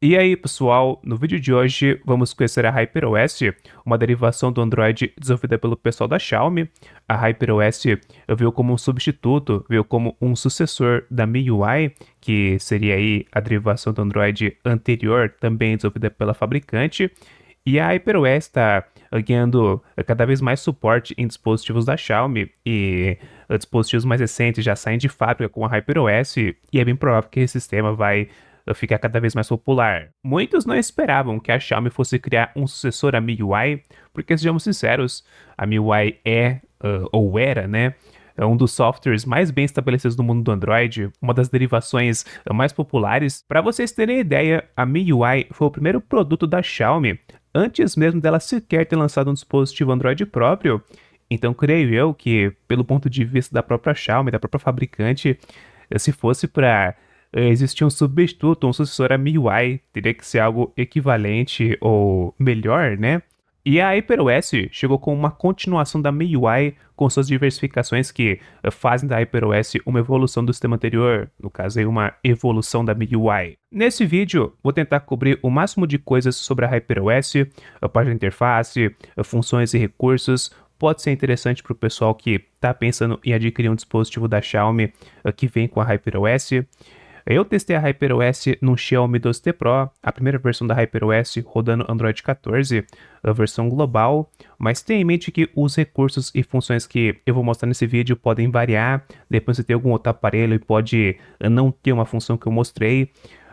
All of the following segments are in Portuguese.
E aí, pessoal, no vídeo de hoje vamos conhecer a HyperOS, uma derivação do Android desenvolvida pelo pessoal da Xiaomi. A HyperOS veio como um substituto, veio como um sucessor da MIUI, que seria aí a derivação do Android anterior, também desenvolvida pela fabricante. E a HyperOS está ganhando cada vez mais suporte em dispositivos da Xiaomi e dispositivos mais recentes já saem de fábrica com a HyperOS e é bem provável que esse sistema vai ficar cada vez mais popular. Muitos não esperavam que a Xiaomi fosse criar um sucessor à MIUI, porque sejamos sinceros, a MIUI ou era, né, é um dos softwares mais bem estabelecidos no mundo do Android, uma das derivações mais populares. Para vocês terem ideia, a MIUI foi o primeiro produto da Xiaomi, antes mesmo dela sequer ter lançado um dispositivo Android próprio. Então, creio eu que, pelo ponto de vista da própria Xiaomi, da própria fabricante, se fosse para existir um substituto, um sucessor à MIUI, teria que ser algo equivalente ou melhor, né? E a HyperOS chegou com uma continuação da MIUI com suas diversificações que fazem da HyperOS uma evolução do sistema anterior, no caso aí uma evolução da MIUI. Nesse vídeo, vou tentar cobrir o máximo de coisas sobre a HyperOS, a página de interface, funções e recursos. Pode ser interessante para o pessoal que está pensando em adquirir um dispositivo da Xiaomi que vem com a HyperOS. Eu testei a HyperOS no Xiaomi 12T Pro, a primeira versão da HyperOS rodando Android 14, a versão global, mas tenha em mente que os recursos e funções que eu vou mostrar nesse vídeo podem variar, depois você tem algum outro aparelho e pode não ter uma função que eu mostrei.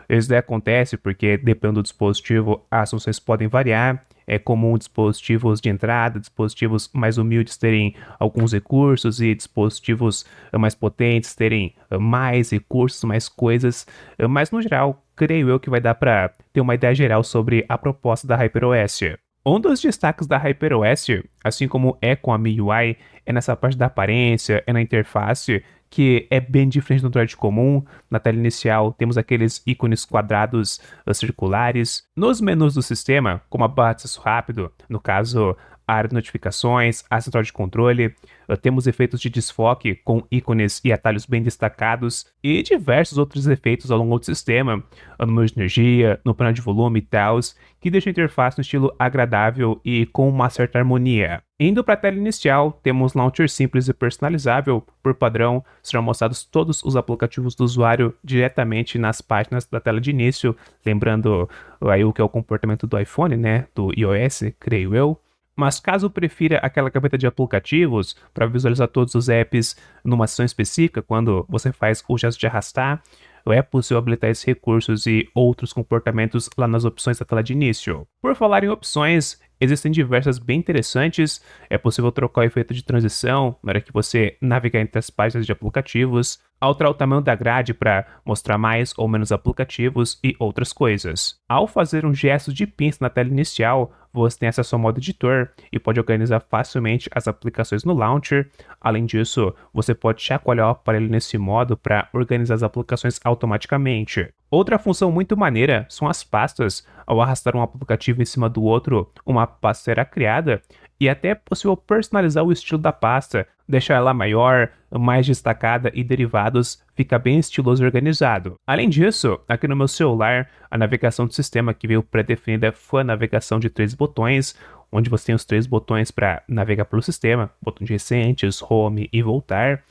Isso daí acontece porque, dependendo do dispositivo, as funções podem variar. É comum dispositivos de entrada, dispositivos mais humildes terem alguns recursos e dispositivos mais potentes terem mais recursos, mais coisas. Mas, no geral, creio eu que vai dar para ter uma ideia geral sobre a proposta da HyperOS. Um dos destaques da HyperOS, assim como é com a MIUI, é nessa parte da aparência, é na interface, que é bem diferente do Android comum. Na tela inicial temos aqueles ícones quadrados circulares. Nos menus do sistema, como a barra de acesso rápido, no caso a área de notificações, a central de controle, temos efeitos de desfoque com ícones e atalhos bem destacados e diversos outros efeitos ao longo do sistema, no menu de energia, no painel de volume e tal, que deixam a interface no estilo agradável e com uma certa harmonia. Indo para a tela inicial, temos launcher simples e personalizável. Por padrão, serão mostrados todos os aplicativos do usuário diretamente nas páginas da tela de início, lembrando aí o que é o comportamento do iPhone, né, do iOS, creio eu. Mas caso prefira aquela gaveta de aplicativos para visualizar todos os apps numa ação específica, quando você faz o gesto de arrastar, é possível habilitar esses recursos e outros comportamentos lá nas opções da tela de início. Por falar em opções, existem diversas bem interessantes. É possível trocar o efeito de transição na hora que você navegar entre as páginas de aplicativos, alterar o tamanho da grade para mostrar mais ou menos aplicativos e outras coisas. Ao fazer um gesto de pinça na tela inicial, você tem acesso ao modo editor e pode organizar facilmente as aplicações no launcher. Além disso, você pode chacoalhar o aparelho nesse modo para organizar as aplicações automaticamente. Outra função muito maneira são as pastas. Ao arrastar um aplicativo em cima do outro, uma pasta será criada e até é possível personalizar o estilo da pasta, deixar ela maior, mais destacada e derivados, fica bem estiloso e organizado. Além disso, aqui no meu celular, a navegação do sistema que veio pré-definida foi a navegação de 3 botões, onde você tem os 3 botões para navegar pelo sistema, botão de recentes, home e voltar.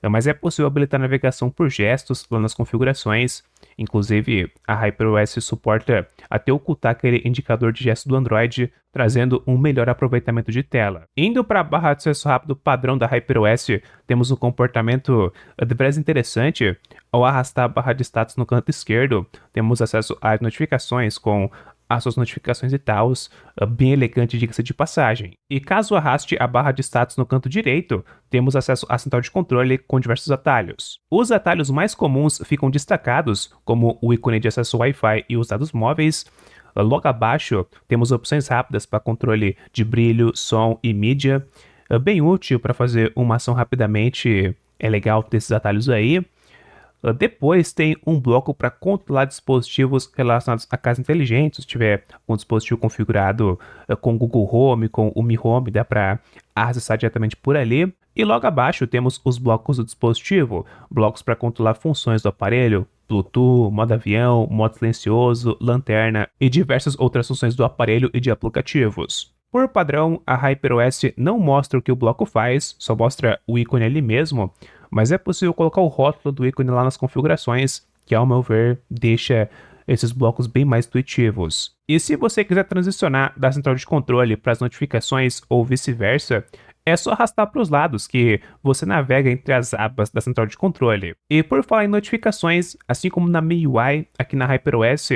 Mas é possível habilitar a navegação por gestos lá nas configurações. Inclusive, a HyperOS suporta até ocultar aquele indicador de gesto do Android, trazendo um melhor aproveitamento de tela. Indo para a barra de acesso rápido padrão da HyperOS, temos um comportamento deveras interessante. Ao arrastar a barra de status no canto esquerdo, temos acesso às notificações com as suas notificações e tal, bem elegante, diga-se de passagem. E caso arraste a barra de status no canto direito, temos acesso à central de controle com diversos atalhos. Os atalhos mais comuns ficam destacados, como o ícone de acesso Wi-Fi e os dados móveis. Logo abaixo, temos opções rápidas para controle de brilho, som e mídia. Bem útil para fazer uma ação rapidamente, é legal ter esses atalhos aí. Depois tem um bloco para controlar dispositivos relacionados a casas inteligentes. Se tiver um dispositivo configurado com o Google Home, com o Mi Home, dá para acessar diretamente por ali. E logo abaixo temos os blocos do dispositivo, blocos para controlar funções do aparelho, Bluetooth, modo avião, modo silencioso, lanterna e diversas outras funções do aparelho e de aplicativos. Por padrão, a HyperOS não mostra o que o bloco faz, só mostra o ícone ali mesmo, mas é possível colocar o rótulo do ícone lá nas configurações, que ao meu ver deixa esses blocos bem mais intuitivos. E se você quiser transicionar da central de controle para as notificações ou vice-versa, é só arrastar para os lados que você navega entre as abas da central de controle. E por falar em notificações, assim como na MIUI, aqui na HyperOS,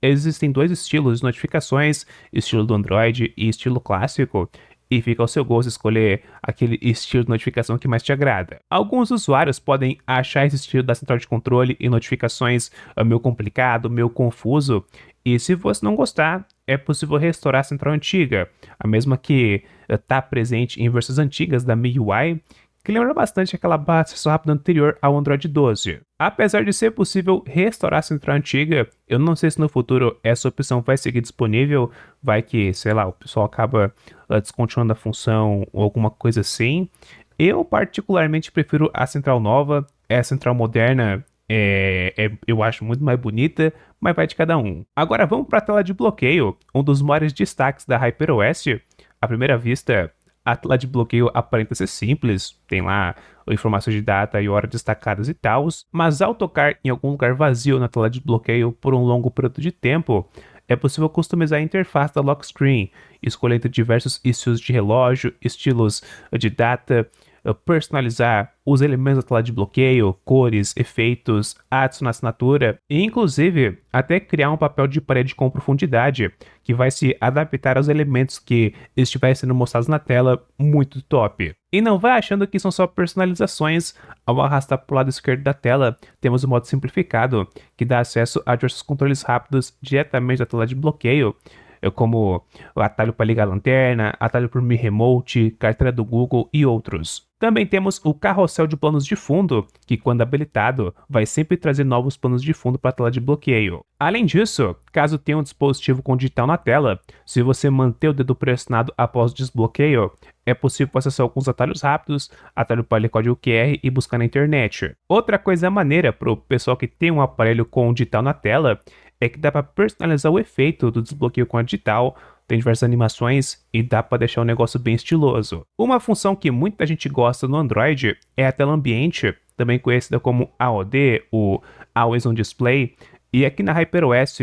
existem dois estilos de notificações, estilo do Android e estilo clássico, e fica ao seu gosto escolher aquele estilo de notificação que mais te agrada. Alguns usuários podem achar esse estilo da central de controle e notificações meio complicado, meio confuso, e se você não gostar, é possível restaurar a central antiga, a mesma que está presente em versões antigas da MIUI, que lembra bastante aquela barra de acesso rápido anterior ao Android 12. Apesar de ser possível restaurar a central antiga, eu não sei se no futuro essa opção vai seguir disponível, vai que, sei lá, o pessoal acaba descontinuando a função ou alguma coisa assim. Eu particularmente prefiro a central nova, a central moderna eu acho muito mais bonita, mas vai de cada um. Agora vamos para a tela de bloqueio, um dos maiores destaques da HyperOS. À primeira vista, a tela de bloqueio aparenta ser simples, tem lá informações de data e hora destacadas e tal, mas ao tocar em algum lugar vazio na tela de bloqueio por um longo período de tempo, é possível customizar a interface da lock screen, escolher entre diversos estilos de relógio, estilos de data, personalizar os elementos da tela de bloqueio, cores, efeitos, adicionar assinatura e inclusive até criar um papel de parede com profundidade que vai se adaptar aos elementos que estiverem sendo mostrados na tela, muito top. E não vai achando que são só personalizações. Ao arrastar para o lado esquerdo da tela, temos o modo simplificado, que dá acesso a diversos controles rápidos diretamente da tela de bloqueio, como o atalho para ligar a lanterna, atalho por Mi Remote, carteira do Google e outros. Também temos o carrossel de planos de fundo, que quando habilitado, vai sempre trazer novos planos de fundo para a tela de bloqueio. Além disso, caso tenha um dispositivo com digital na tela, se você manter o dedo pressionado após o desbloqueio, é possível acessar alguns atalhos rápidos, atalho para ler código QR e buscar na internet. Outra coisa maneira para o pessoal que tem um aparelho com digital na tela é que dá para personalizar o efeito do desbloqueio com a digital, tem diversas animações e dá para deixar o negócio bem estiloso. Uma função que muita gente gosta no Android é a tela ambiente, também conhecida como AOD, o Always On Display, e aqui na HyperOS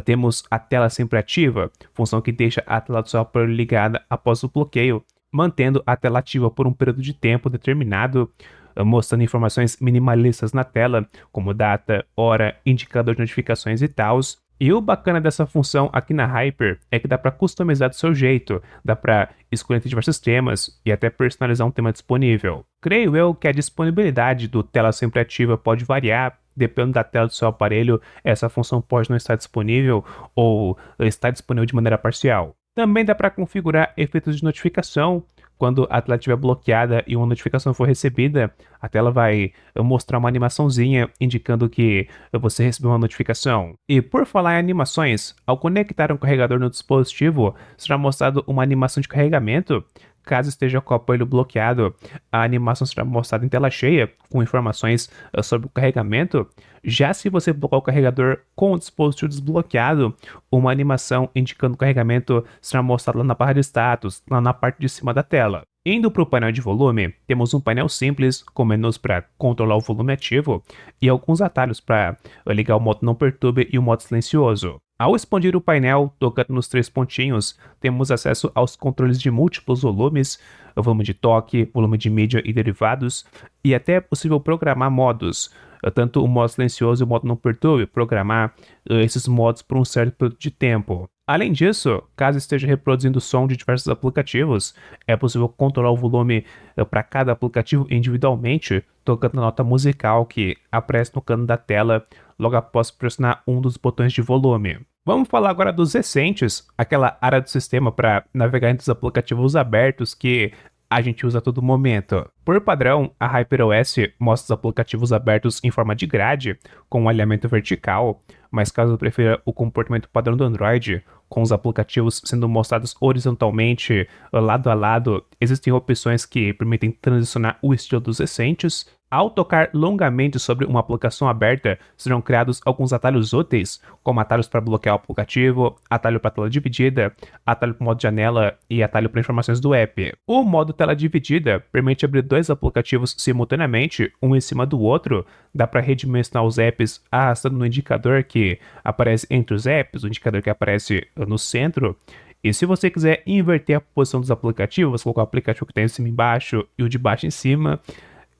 temos a tela sempre ativa, função que deixa a tela do seu aparelho ligada após o bloqueio, mantendo a tela ativa por um período de tempo determinado, mostrando informações minimalistas na tela, como data, hora, indicador de notificações e tal. E o bacana dessa função aqui na Hyper é que dá para customizar do seu jeito, dá para escolher entre diversos temas e até personalizar um tema disponível. Creio eu que a disponibilidade do tela sempre ativa pode variar, dependendo da tela do seu aparelho, essa função pode não estar disponível ou estar disponível de maneira parcial. Também dá para configurar efeitos de notificação. Quando a tela estiver bloqueada e uma notificação for recebida, a tela vai mostrar uma animaçãozinha indicando que você recebeu uma notificação. E por falar em animações, ao conectar um carregador no dispositivo, será mostrado uma animação de carregamento. Caso esteja com o aparelho bloqueado, a animação será mostrada em tela cheia, com informações sobre o carregamento. Já se você bloquear o carregador com o dispositivo desbloqueado, uma animação indicando o carregamento será mostrada lá na barra de status, lá na parte de cima da tela. Indo para o painel de volume, temos um painel simples, com menus para controlar o volume ativo e alguns atalhos para ligar o modo não perturbe e o modo silencioso. Ao expandir o painel, tocando nos três pontinhos, temos acesso aos controles de múltiplos volumes, o volume de toque, volume de mídia e derivados, e até é possível programar modos, tanto o modo silencioso e o modo não perturbe, programar esses modos por um certo período de tempo. Além disso, caso esteja reproduzindo som de diversos aplicativos, é possível controlar o volume para cada aplicativo individualmente, tocando na nota musical que aparece no canto da tela logo após pressionar um dos botões de volume. Vamos falar agora dos recentes, aquela área do sistema para navegar entre os aplicativos abertos que a gente usa a todo momento. Por padrão, a HyperOS mostra os aplicativos abertos em forma de grade, com um alinhamento vertical, mas caso eu prefira o comportamento padrão do Android, com os aplicativos sendo mostrados horizontalmente, lado a lado, existem opções que permitem transicionar o estilo dos recentes. Ao tocar longamente sobre uma aplicação aberta, serão criados alguns atalhos úteis, como atalhos para bloquear o aplicativo, atalho para tela dividida, atalho para o modo janela e atalho para informações do app. O modo tela dividida permite abrir dois aplicativos simultaneamente, um em cima do outro. Dá para redimensionar os apps arrastando no indicador que aparece entre os apps, o indicador que aparece no centro. E se você quiser inverter a posição dos aplicativos, colocar o aplicativo que está em cima embaixo e o de baixo em cima,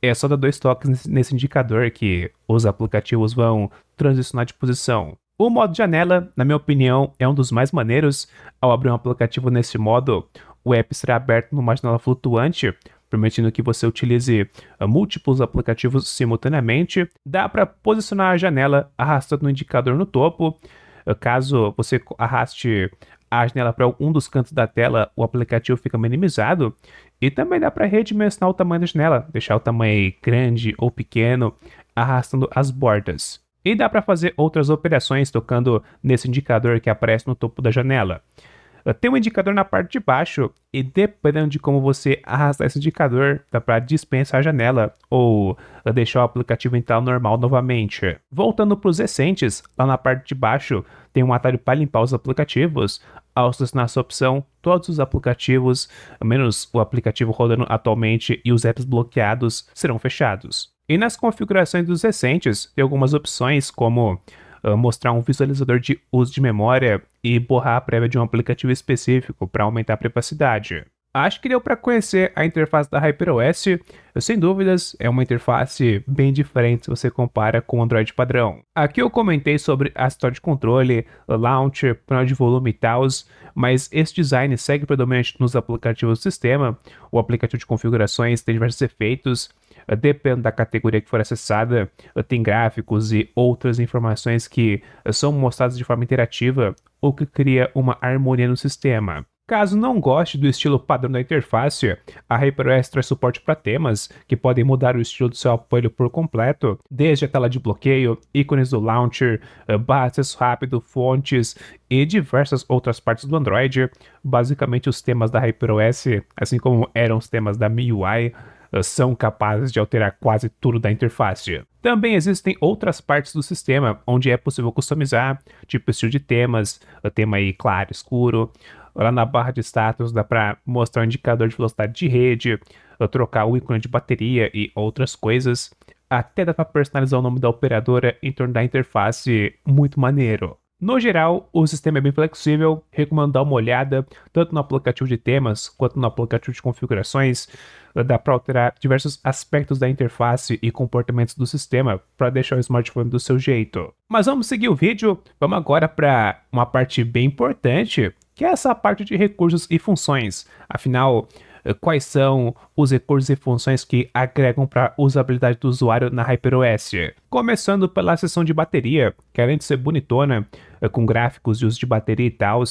é só dar 2 toques nesse indicador que os aplicativos vão transicionar de posição. O modo janela, na minha opinião, é um dos mais maneiros. Ao abrir um aplicativo nesse modo, o app será aberto numa janela flutuante, permitindo que você utilize múltiplos aplicativos simultaneamente. Dá para posicionar a janela arrastando o indicador no topo. Caso você arraste a janela para um dos cantos da tela, o aplicativo fica minimizado. E também dá para redimensionar o tamanho da janela, deixar o tamanho grande ou pequeno, arrastando as bordas. E dá para fazer outras operações tocando nesse indicador que aparece no topo da janela. Tem um indicador na parte de baixo e dependendo de como você arrastar esse indicador, dá para dispensar a janela ou deixar o aplicativo em tela normal novamente. Voltando para os recentes, lá na parte de baixo tem um atalho para limpar os aplicativos. Ao selecionar essa opção, todos os aplicativos, menos o aplicativo rodando atualmente e os apps bloqueados, serão fechados. E nas configurações dos recentes, tem algumas opções como mostrar um visualizador de uso de memória e borrar a prévia de um aplicativo específico para aumentar a privacidade. Acho que deu para conhecer a interface da HyperOS. Sem dúvidas, é uma interface bem diferente se você compara com o Android padrão. Aqui eu comentei sobre a história de controle, launcher, painel de volume e tal, mas esse design segue predominante nos aplicativos do sistema. O aplicativo de configurações tem diversos efeitos. Dependendo da categoria que for acessada, tem gráficos e outras informações que são mostradas de forma interativa, o que cria uma harmonia no sistema. Caso não goste do estilo padrão da interface, a HyperOS traz suporte para temas que podem mudar o estilo do seu apoio por completo, desde a tela de bloqueio, ícones do launcher, barra de acesso rápido, fontes e diversas outras partes do Android. Basicamente, os temas da HyperOS, assim como eram os temas da MIUI, são capazes de alterar quase tudo da interface. Também existem outras partes do sistema onde é possível customizar, tipo estilo de temas, tema aí claro, escuro. Lá na barra de status dá para mostrar o indicador de velocidade de rede, trocar o ícone de bateria e outras coisas. Até dá para personalizar o nome da operadora em torno da interface, muito maneiro. No geral, o sistema é bem flexível, recomendo dar uma olhada, tanto no aplicativo de temas quanto no aplicativo de configurações. Dá para alterar diversos aspectos da interface e comportamentos do sistema para deixar o smartphone do seu jeito. Mas vamos seguir o vídeo, vamos agora para uma parte bem importante, que é essa parte de recursos e funções. Afinal, quais são os recursos e funções que agregam para a usabilidade do usuário na HyperOS. Começando pela seção de bateria, que além de ser bonitona, com gráficos de uso de bateria e tal,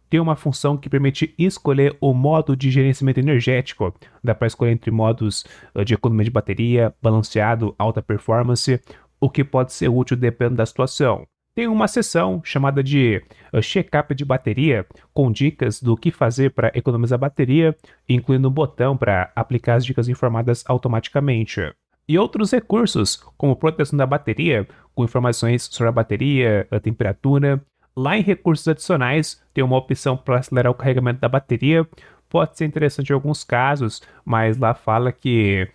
tem uma função que permite escolher o modo de gerenciamento energético. Dá para escolher entre modos de economia de bateria, balanceado, alta performance, o que pode ser útil dependendo da situação. Tem uma seção chamada de check-up de bateria, com dicas do que fazer para economizar bateria, incluindo um botão para aplicar as dicas informadas automaticamente. E outros recursos, como proteção da bateria, com informações sobre a bateria, a temperatura. Lá em recursos adicionais, tem uma opção para acelerar o carregamento da bateria. Pode ser interessante em alguns casos, mas lá fala que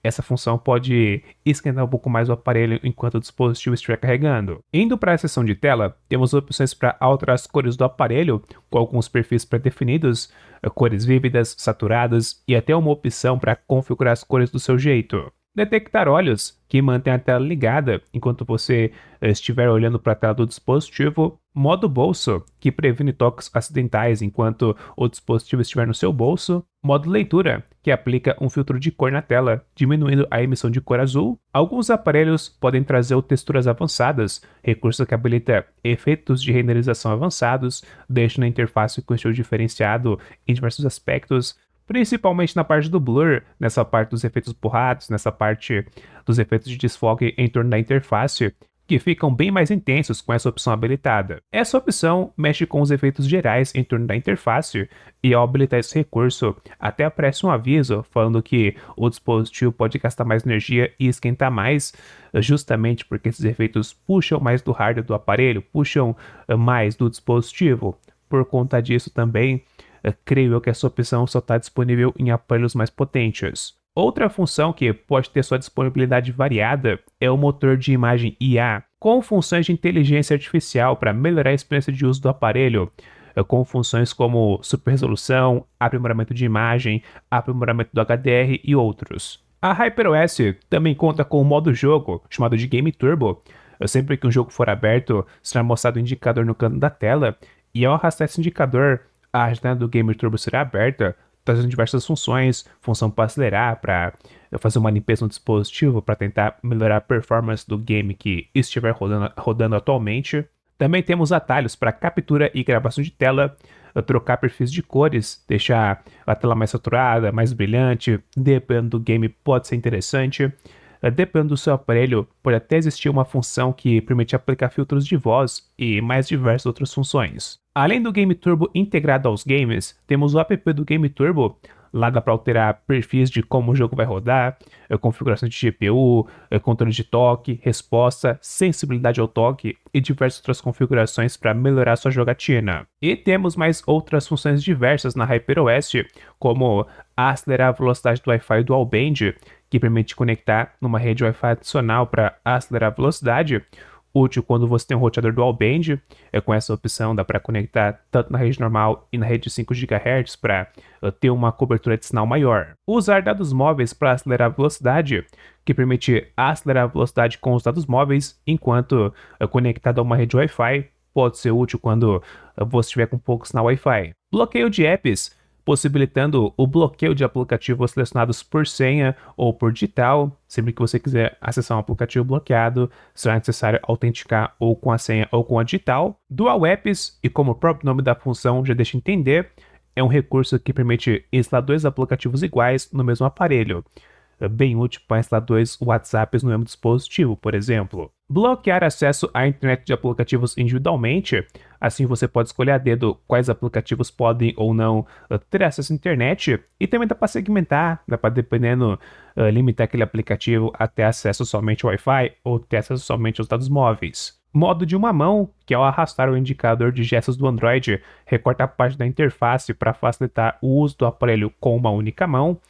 essa função pode esquentar um pouco mais o aparelho enquanto o dispositivo estiver carregando. Indo para a seção de tela, temos opções para alterar as cores do aparelho, com alguns perfis pré-definidos, cores vívidas, saturadas e até uma opção para configurar as cores do seu jeito. Detectar olhos, que mantém a tela ligada enquanto você estiver olhando para a tela do dispositivo. Modo bolso, que previne toques acidentais enquanto o dispositivo estiver no seu bolso. Modo leitura, que aplica um filtro de cor na tela, diminuindo a emissão de cor azul. Alguns aparelhos podem trazer texturas avançadas, recurso que habilita efeitos de renderização avançados, deixando a interface com estilo diferenciado em diversos aspectos. principalmente na parte do blur, nessa parte dos efeitos borrados, nessa parte dos efeitos de desfoque em torno da interface, que ficam bem mais intensos com essa opção habilitada. Essa opção mexe com os efeitos gerais em torno da interface e ao habilitar esse recurso, até aparece um aviso falando que o dispositivo pode gastar mais energia e esquentar mais, justamente porque esses efeitos puxam mais do hardware do aparelho, puxam mais do dispositivo. Por conta disso também, creio eu que essa opção só está disponível em aparelhos mais potentes. Outra função que pode ter sua disponibilidade variada é o motor de imagem IA, com funções de inteligência artificial para melhorar a experiência de uso do aparelho, com funções como super resolução, aprimoramento de imagem, aprimoramento do HDR e outros. A HyperOS também conta com um modo jogo chamado de Game Turbo. Sempre que um jogo for aberto, será mostrado um indicador no canto da tela, e ao arrastar esse indicador, a janela do Game Turbo será aberta, trazendo diversas funções, função para acelerar, para fazer uma limpeza no dispositivo, para tentar melhorar a performance do game que estiver rodando atualmente. Também temos atalhos para captura e gravação de tela, trocar perfis de cores, deixar a tela mais saturada, mais brilhante, dependendo do game pode ser interessante. Dependendo do seu aparelho, pode até existir uma função que permite aplicar filtros de voz e mais diversas outras funções. Além do Game Turbo integrado aos games, temos o app do Game Turbo. Lá dá para alterar perfis de como o jogo vai rodar, configuração de GPU, controle de toque, resposta, sensibilidade ao toque e diversas outras configurações para melhorar sua jogatina. E temos mais outras funções diversas na HyperOS, como acelerar a velocidade do Wi-Fi Dual Band, que permite conectar numa rede Wi-Fi adicional para acelerar a velocidade, útil quando você tem um roteador dual band. Com essa opção dá para conectar tanto na rede normal e na rede de 5 GHz para ter uma cobertura de sinal maior. Usar dados móveis para acelerar a velocidade, que permite acelerar a velocidade com os dados móveis enquanto conectado a uma rede Wi-Fi, pode ser útil quando você estiver com pouco sinal Wi-Fi. Bloqueio de apps, possibilitando o bloqueio de aplicativos selecionados por senha ou por digital. Sempre que você quiser acessar um aplicativo bloqueado, será necessário autenticar ou com a senha ou com a digital. Dual Apps, e como o próprio nome da função já deixa entender, é um recurso que permite instalar dois aplicativos iguais no mesmo aparelho. É bem útil para instalar dois WhatsApps no mesmo dispositivo, por exemplo. Bloquear acesso à internet de aplicativos individualmente, assim você pode escolher a dedo quais aplicativos podem ou não ter acesso à internet, e também dá para segmentar, dá para, dependendo, limitar aquele aplicativo a ter acesso somente ao Wi-Fi ou ter acesso somente aos dados móveis. Modo de uma mão, que ao arrastar o indicador de gestos do Android, recorta a parte da interface para facilitar o uso do aparelho com uma única mão.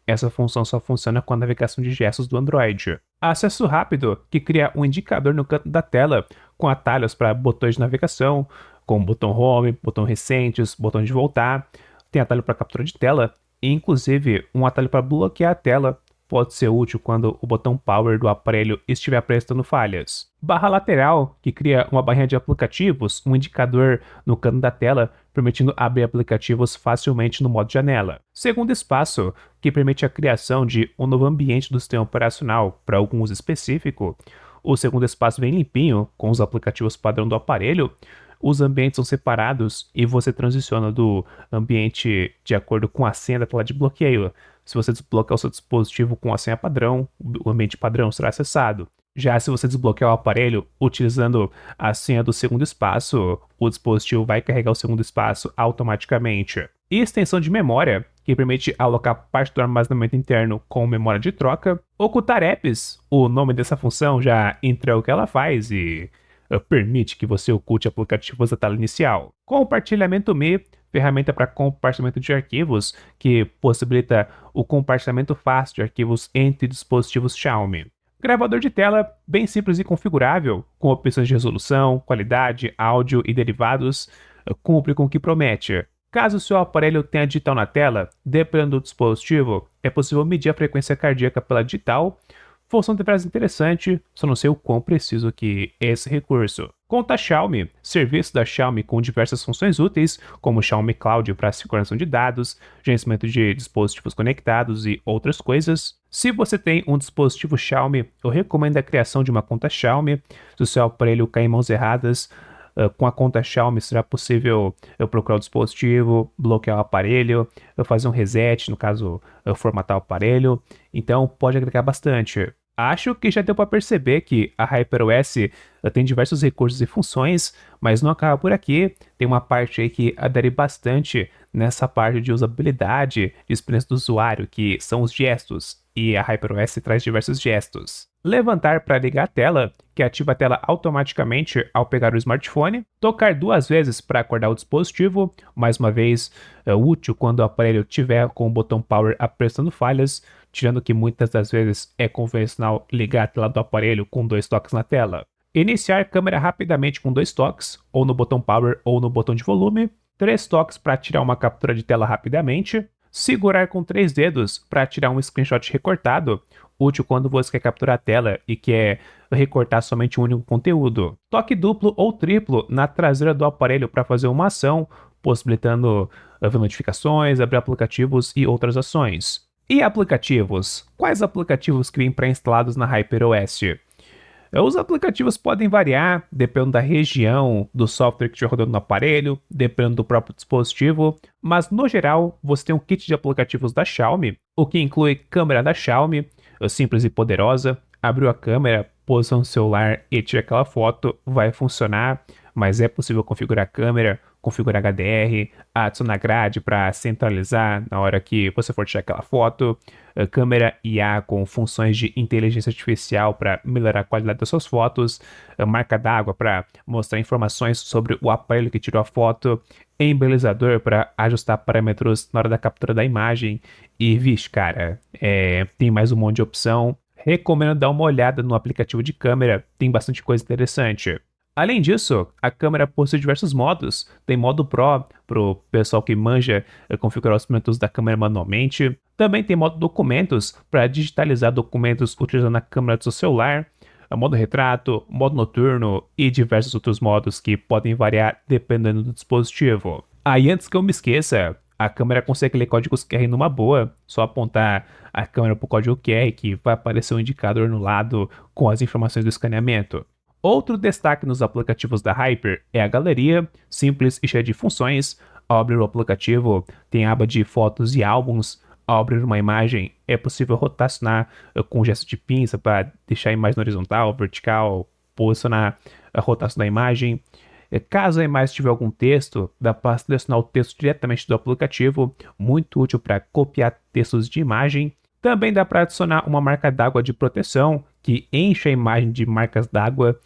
Essa função só funciona com a navegação de gestos do Android. Acesso rápido, que cria um indicador no canto da tela, com atalhos para botões de navegação, como botão Home, botão Recentes, botão de voltar. Tem atalho para captura de tela e, inclusive, um atalho para bloquear a tela. Pode ser útil quando o botão Power do aparelho estiver apresentando falhas. Barra lateral, que cria uma barrinha de aplicativos, um indicador no canto da tela, permitindo abrir aplicativos facilmente no modo janela. Segundo espaço, que permite a criação de um novo ambiente do sistema operacional para algum uso específico. O segundo espaço vem limpinho, com os aplicativos padrão do aparelho. Os ambientes são separados e você transiciona do ambiente de acordo com a senha da tela de bloqueio. Se você desbloquear o seu dispositivo com a senha padrão, o ambiente padrão será acessado. Já se você desbloquear o aparelho utilizando a senha do segundo espaço, o dispositivo vai carregar o segundo espaço automaticamente. E extensão de memória, que permite alocar parte do armazenamento interno com memória de troca. Ocultar apps, o nome dessa função já entrega o que ela faz e permite que você oculte aplicativos da tela inicial. Compartilhamento Me, ferramenta para compartilhamento de arquivos, que possibilita o compartilhamento fácil de arquivos entre dispositivos Xiaomi. Gravador de tela, bem simples e configurável, com opções de resolução, qualidade, áudio e derivados, cumpre com o que promete. Caso o seu aparelho tenha digital na tela, dependendo do dispositivo, é possível medir a frequência cardíaca pela digital. Função deveras interessante, só não sei o quão preciso que é esse recurso. Conta Xiaomi, serviço da Xiaomi com diversas funções úteis, como Xiaomi Cloud para sincronização de dados, gerenciamento de dispositivos conectados e outras coisas. Se você tem um dispositivo Xiaomi, eu recomendo a criação de uma conta Xiaomi. Se o seu aparelho cair em mãos erradas, Com a conta Xiaomi será possível procurar o dispositivo, bloquear o aparelho, fazer um reset, no caso, formatar o aparelho. Então pode agregar bastante. Acho que já deu para perceber que a HyperOS tem diversos recursos e funções, mas não acaba por aqui. Tem uma parte aí que adere bastante nessa parte de usabilidade, de experiência do usuário, que são os gestos, e a HyperOS traz diversos gestos. Levantar para ligar a tela, que ativa a tela automaticamente ao pegar o smartphone. Tocar 2 vezes para acordar o dispositivo, mais uma vez útil quando o aparelho tiver com o botão Power apresentando falhas, tirando que muitas das vezes é convencional ligar a tela do aparelho com 2 toques na tela. Iniciar câmera rapidamente com 2 toques, ou no botão Power ou no botão de volume. 3 toques para tirar uma captura de tela rapidamente. Segurar com 3 dedos para tirar um screenshot recortado, útil quando você quer capturar a tela e quer recortar somente um único conteúdo. Toque duplo ou triplo na traseira do aparelho para fazer uma ação, possibilitando ver notificações, abrir aplicativos e outras ações. E aplicativos? Quais aplicativos que vêm pré-instalados na HyperOS? Os aplicativos podem variar, dependendo da região, do software que estiver rodando no aparelho, dependendo do próprio dispositivo, mas no geral você tem um kit de aplicativos da Xiaomi, o que inclui câmera da Xiaomi, simples e poderosa, abriu a câmera, posição do celular e tira aquela foto, vai funcionar, mas é possível configurar a câmera, configurar HDR, adicionar grade para centralizar na hora que você for tirar aquela foto, câmera IA com funções de inteligência artificial para melhorar a qualidade das suas fotos, marca d'água para mostrar informações sobre o aparelho que tirou a foto, embelezador para ajustar parâmetros na hora da captura da imagem e, vixe, cara, tem mais um monte de opção. Recomendo dar uma olhada no aplicativo de câmera, tem bastante coisa interessante. Além disso, a câmera possui diversos modos. Tem modo Pro, para o pessoal que manja configurar os elementos da câmera manualmente. Também tem modo Documentos, para digitalizar documentos utilizando a câmera do seu celular. Modo Retrato, modo Noturno e diversos outros modos que podem variar dependendo do dispositivo. Aí antes que eu me esqueça, a câmera consegue ler códigos QR numa boa, só apontar a câmera para o código QR que vai aparecer um indicador no lado com as informações do escaneamento. Outro destaque nos aplicativos da Hyper é a galeria, simples e cheia de funções. Ao abrir o aplicativo, tem a aba de fotos e álbuns. Ao abrir uma imagem, é possível rotacionar com gesto de pinça para deixar a imagem horizontal, vertical, posicionar a rotação da imagem. Caso a imagem tiver algum texto, dá para selecionar o texto diretamente do aplicativo, muito útil para copiar textos de imagem. Também dá para adicionar uma marca d'água de proteção, que enche a imagem de marcas d'água,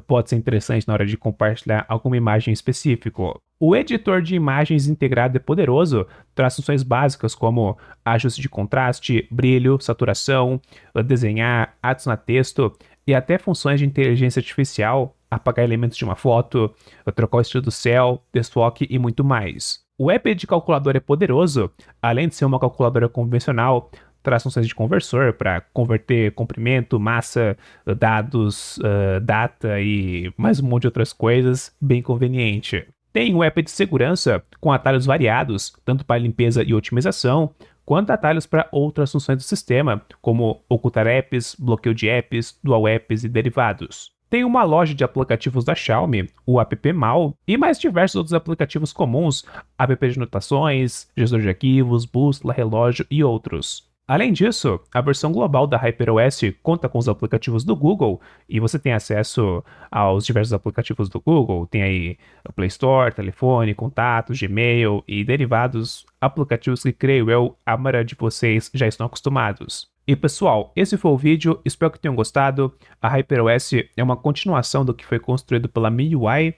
pode ser interessante na hora de compartilhar alguma imagem específica. O editor de imagens integrado é poderoso, traz funções básicas como ajuste de contraste, brilho, saturação, desenhar, adicionar texto e até funções de inteligência artificial, apagar elementos de uma foto, trocar o estilo do céu, desfoque e muito mais. O app de calculador é poderoso, além de ser uma calculadora convencional, traz funções de conversor para converter comprimento, massa, dados, data e mais um monte de outras coisas, bem conveniente. Tem um app de segurança com atalhos variados, tanto para limpeza e otimização, quanto atalhos para outras funções do sistema, como ocultar apps, bloqueio de apps, dual apps e derivados. Tem uma loja de aplicativos da Xiaomi, o app Mal, e mais diversos outros aplicativos comuns, app de anotações, gestor de arquivos, bússola, relógio e outros. Além disso, a versão global da HyperOS conta com os aplicativos do Google e você tem acesso aos diversos aplicativos do Google. Tem aí o Play Store, telefone, contatos, Gmail e derivados, aplicativos que creio eu a maioria de vocês já estão acostumados. E pessoal, esse foi o vídeo, espero que tenham gostado. A HyperOS é uma continuação do que foi construído pela MIUI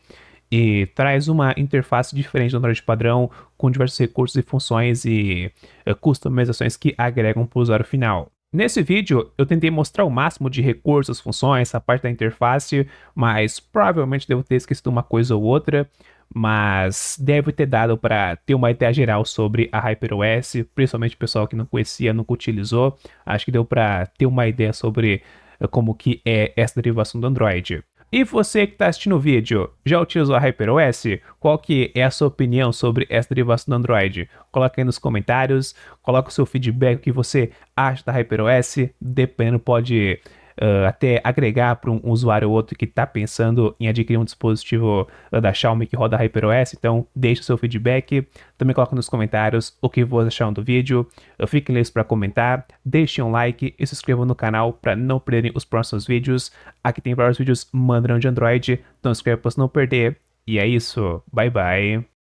e traz uma interface diferente do Android padrão, com diversos recursos e funções e customizações que agregam para o usuário final. Nesse vídeo, eu tentei mostrar o máximo de recursos, funções, a parte da interface, mas provavelmente devo ter esquecido uma coisa ou outra, mas deve ter dado para ter uma ideia geral sobre a HyperOS, principalmente o pessoal que não conhecia, nunca utilizou. Acho que deu para ter uma ideia sobre como que é essa derivação do Android. E você que está assistindo o vídeo, já utilizou a HyperOS? Qual que é a sua opinião sobre essa derivação do Android? Coloca aí nos comentários, coloca o seu feedback, o que você acha da HyperOS, dependendo pode até agregar para um usuário ou outro que está pensando em adquirir um dispositivo da Xiaomi que roda HyperOS. Então, deixe o seu feedback, também coloque nos comentários o que vocês acharam do vídeo. Fiquem livres para comentar, deixem um like e se inscrevam no canal para não perderem os próximos vídeos. Aqui tem vários vídeos mandando de Android, então se inscreva para não perder. E é isso, bye bye.